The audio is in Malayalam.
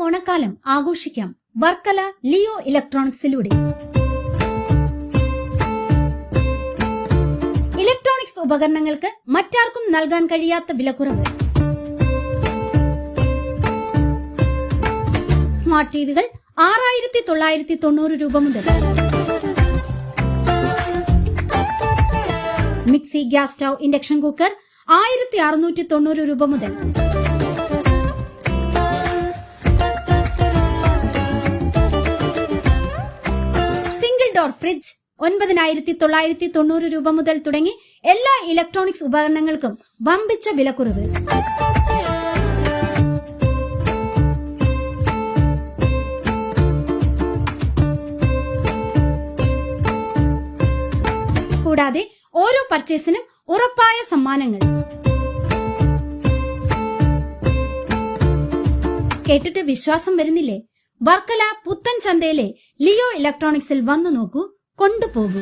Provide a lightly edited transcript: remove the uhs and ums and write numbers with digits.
ഓണക്കാലം ആഘോഷിക്കാം വർക്കല ലിയോ ഇലക്ട്രോണിക്സിലൂടെ. ഇലക്ട്രോണിക്സ് ഉപകരണങ്ങൾക്ക് മറ്റാർക്കും നൽകാൻ കഴിയാത്ത വിലക്കുറവ്. സ്മാർട്ട് ടിവികൾ 6,990 രൂപ മുതൽ. Mixie, gas stove, induction cooker 1,690 രൂപ മുതൽ. സിംഗിൾ ഡോർ ഫ്രിഡ്ജ് 9,990 രൂപ മുതൽ തുടങ്ങി എല്ലാ ഇലക്ട്രോണിക്സ് ഉപകരണങ്ങൾക്കും വമ്പിച്ച വിലക്കുറവ്. കൂടാതെ ഓരോ പർച്ചേസിനും ഉറപ്പായ സമ്മാനങ്ങൾ. കേട്ടിട്ട് വിശ്വാസം വരുന്നില്ലേ? വർക്കല പുത്തൻ ചന്തയിലെ ലിയോ ഇലക്ട്രോണിക്സിൽ വന്നു നോക്കൂ, കൊണ്ടുപോകൂ.